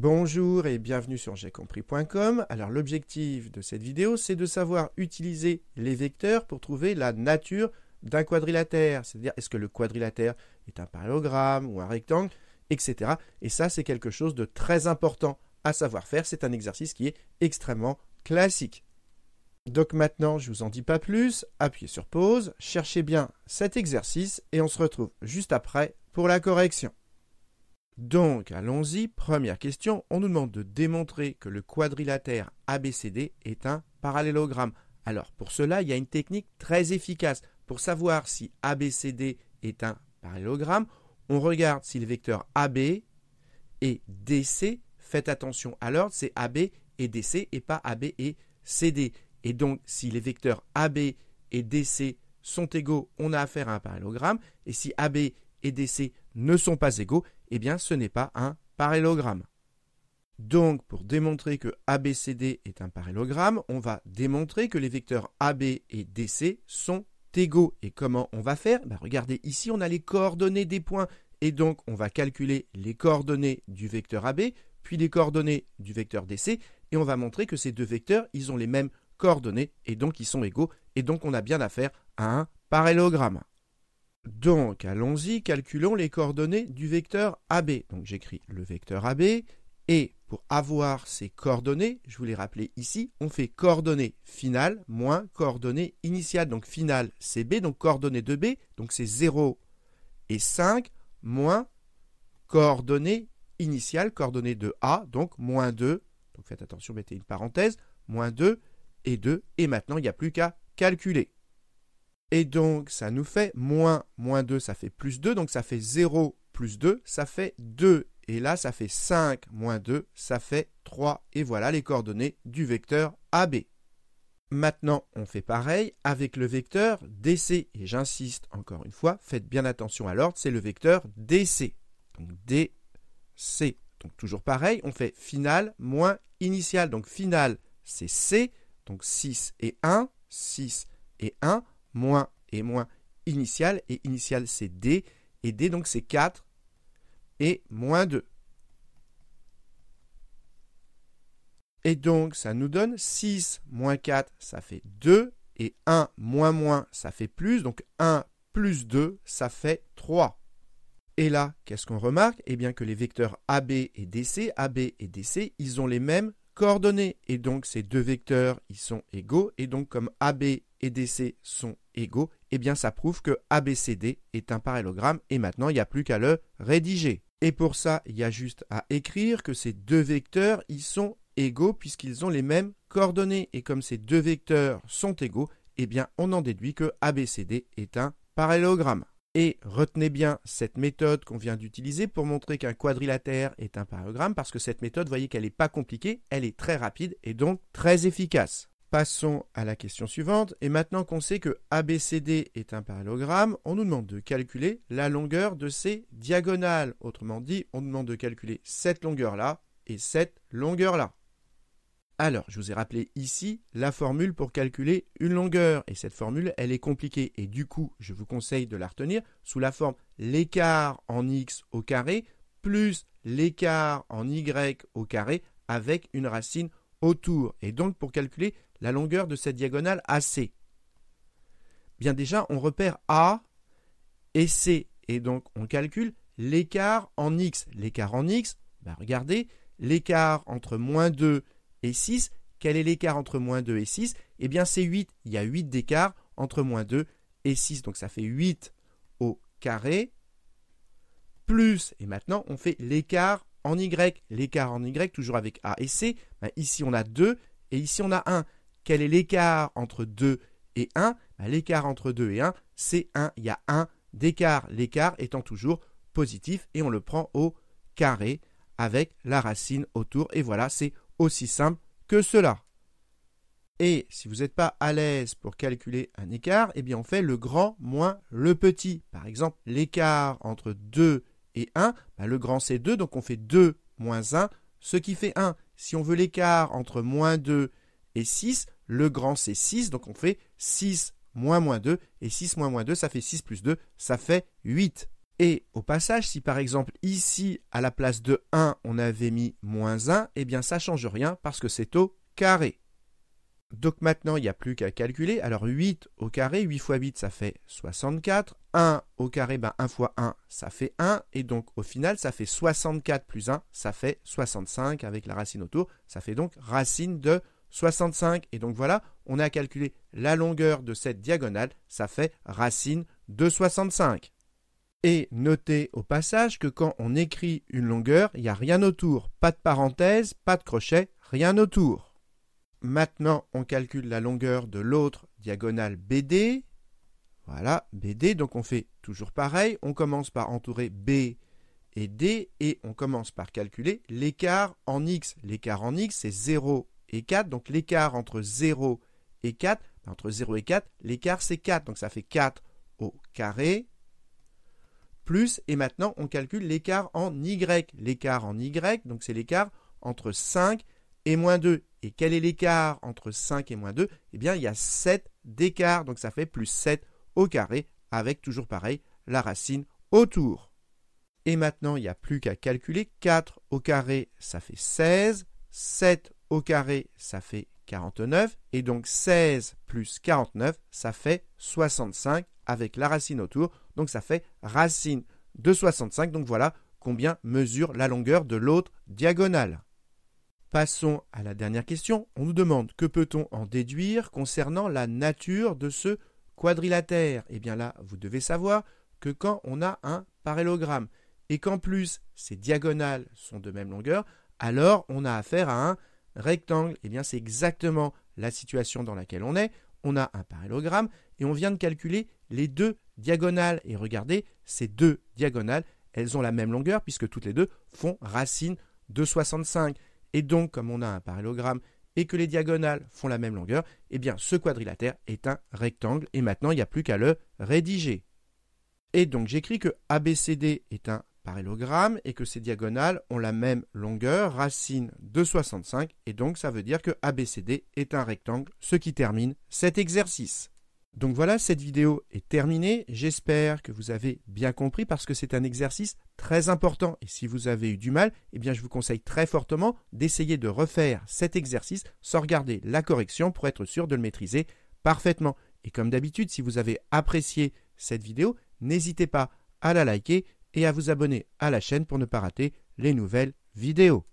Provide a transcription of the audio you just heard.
Bonjour et bienvenue sur j'aicompris.com. Alors l'objectif de cette vidéo, c'est de savoir utiliser les vecteurs pour trouver la nature d'un quadrilatère. C'est-à-dire, est-ce que le quadrilatère est un parallélogramme ou un rectangle, etc. Et ça, c'est quelque chose de très important à savoir faire. C'est un exercice qui est extrêmement classique. Donc maintenant, je ne vous en dis pas plus. Appuyez sur pause, cherchez bien cet exercice et on se retrouve juste après pour la correction. Donc, allons-y. Première question, on nous demande de démontrer que le quadrilatère ABCD est un parallélogramme. Alors, pour cela, il y a une technique très efficace. Pour savoir si ABCD est un parallélogramme, on regarde si le vecteur AB et DC, faites attention à l'ordre, c'est AB et DC et pas AB et CD. Et donc, si les vecteurs AB et DC sont égaux, on a affaire à un parallélogramme. Et si AB et DC ne sont pas égaux, eh bien ce n'est pas un parallélogramme. Donc pour démontrer que ABCD est un parallélogramme, on va démontrer que les vecteurs AB et DC sont égaux. Et comment on va faire? Regardez, ici on a les coordonnées des points. Et donc on va calculer les coordonnées du vecteur AB, puis les coordonnées du vecteur DC, et on va montrer que ces deux vecteurs, ils ont les mêmes coordonnées, et donc ils sont égaux, et donc on a bien affaire à un parallélogramme. Donc, allons-y, calculons les coordonnées du vecteur AB. Donc, j'écris le vecteur AB, et pour avoir ces coordonnées, je vous les rappelais ici, on fait coordonnées finales moins coordonnées initiales. Donc, finale, c'est B, donc coordonnées de B, donc c'est 0 et 5, moins coordonnées initiales, coordonnées de A, donc moins 2. Donc, faites attention, mettez une parenthèse, moins 2 et 2, et maintenant, il n'y a plus qu'à calculer. Et donc, ça nous fait moins 2, ça fait plus 2. Donc, ça fait 0 plus 2, ça fait 2. Et là, ça fait 5 moins 2, ça fait 3. Et voilà les coordonnées du vecteur AB. Maintenant, on fait pareil avec le vecteur DC. Et j'insiste encore une fois, faites bien attention à l'ordre, c'est le vecteur DC. Donc, DC. Donc, toujours pareil, on fait finale moins initiale. Donc, finale, c'est C. Donc, 6 et 1. 6 et 1. Moins et moins initial, et initial c'est D, et D donc c'est 4 et moins 2. Et donc ça nous donne 6 moins 4, ça fait 2, et 1 moins moins, ça fait plus, donc 1 plus 2, ça fait 3. Et là, qu'est-ce qu'on remarque? Eh bien que les vecteurs AB et DC, ils ont les mêmes coordonnées, et donc ces deux vecteurs, ils sont égaux, et donc comme AB et DC sont égaux, eh bien ça prouve que ABCD est un parallélogramme, et maintenant il n'y a plus qu'à le rédiger. Et pour ça, il y a juste à écrire que ces deux vecteurs, ils sont égaux puisqu'ils ont les mêmes coordonnées, et comme ces deux vecteurs sont égaux, eh bien on en déduit que ABCD est un parallélogramme. Et retenez bien cette méthode qu'on vient d'utiliser pour montrer qu'un quadrilatère est un parallélogramme, parce que cette méthode, voyez qu'elle n'est pas compliquée, elle est très rapide et donc très efficace. Passons à la question suivante, et maintenant qu'on sait que ABCD est un parallélogramme, on nous demande de calculer la longueur de ces diagonales. Autrement dit, on nous demande de calculer cette longueur-là et cette longueur-là. Alors, je vous ai rappelé ici la formule pour calculer une longueur, et cette formule, elle est compliquée, et du coup, je vous conseille de la retenir sous la forme l'écart en x au carré plus l'écart en y au carré avec une racine autour. Et donc, pour calculer la longueur de cette diagonale AC, bien déjà, on repère A et C, et donc on calcule l'écart en x. L'écart en x, regardez, l'écart entre moins 2 et 6, quel est l'écart entre moins 2 et 6? Eh bien, c'est 8. Il y a 8 d'écart entre moins 2 et 6. Donc, ça fait 8 au carré, plus, et maintenant, on fait l'écart en y. L'écart en y, toujours avec A et C. Ici, on a 2, et ici, on a 1. Quel est l'écart entre 2 et 1? L'écart entre 2 et 1, c'est 1. Il y a 1 d'écart. L'écart étant toujours positif, et on le prend au carré avec la racine autour. Et voilà, c'est aussi simple que cela. Et si vous n'êtes pas à l'aise pour calculer un écart, eh bien on fait le grand moins le petit. Par exemple, l'écart entre 2 et 1, le grand c'est 2, donc on fait 2 moins 1, ce qui fait 1. Si on veut l'écart entre moins 2 et 6, le grand c'est 6, donc on fait 6 moins 2, et 6 moins 2, ça fait 6 plus 2, ça fait 8. Et au passage, si par exemple ici, à la place de 1, on avait mis moins 1, eh bien ça ne change rien parce que c'est au carré. Donc maintenant, il n'y a plus qu'à calculer. Alors 8 au carré, 8 fois 8, ça fait 64. 1 au carré, 1 fois 1, ça fait 1. Et donc au final, ça fait 64 plus 1, ça fait 65 avec la racine autour. Ça fait donc racine de 65. Et donc voilà, on a calculé la longueur de cette diagonale. Ça fait racine de 65. Et notez au passage que quand on écrit une longueur, il n'y a rien autour. Pas de parenthèse, pas de crochet, rien autour. Maintenant, on calcule la longueur de l'autre diagonale BD. Voilà, BD. Donc, on fait toujours pareil. On commence par entourer B et D et on commence par calculer l'écart en X. L'écart en X, c'est 0 et 4. Donc, l'écart entre 0 et 4, entre 0 et 4, l'écart, c'est 4. Donc, ça fait 4 au carré. Plus, et maintenant, on calcule l'écart en Y. L'écart en Y, donc c'est l'écart entre 5 et moins 2. Et quel est l'écart entre 5 et moins 2? Eh bien, il y a 7 d'écart, donc ça fait plus 7 au carré, avec toujours pareil, la racine autour. Et maintenant, il n'y a plus qu'à calculer. 4 au carré, ça fait 16. 7 au carré, ça fait 49. Et donc 16 plus 49, ça fait 65 avec la racine autour. Donc ça fait racine de 65. Donc voilà combien mesure la longueur de l'autre diagonale. Passons à la dernière question. On nous demande que peut-on en déduire concernant la nature de ce quadrilatère. Eh bien là, vous devez savoir que quand on a un parallélogramme et qu'en plus ces diagonales sont de même longueur, alors on a affaire à un rectangle. Eh bien c'est exactement la situation dans laquelle on est. On a un parallélogramme et on vient de calculer les deux diagonales. Et regardez, ces deux diagonales, elles ont la même longueur puisque toutes les deux font racine de 65. Et donc, comme on a un parallélogramme et que les diagonales font la même longueur, eh bien ce quadrilatère est un rectangle et maintenant il n'y a plus qu'à le rédiger. Et donc j'écris que ABCD est un parallélogramme et que ces diagonales ont la même longueur, racine de 65, et donc ça veut dire que ABCD est un rectangle, ce qui termine cet exercice. Donc voilà, cette vidéo est terminée. J'espère que vous avez bien compris parce que c'est un exercice très important. Et si vous avez eu du mal, eh bien je vous conseille très fortement d'essayer de refaire cet exercice sans regarder la correction pour être sûr de le maîtriser parfaitement. Et comme d'habitude, si vous avez apprécié cette vidéo, n'hésitez pas à la liker et à vous abonner à la chaîne pour ne pas rater les nouvelles vidéos.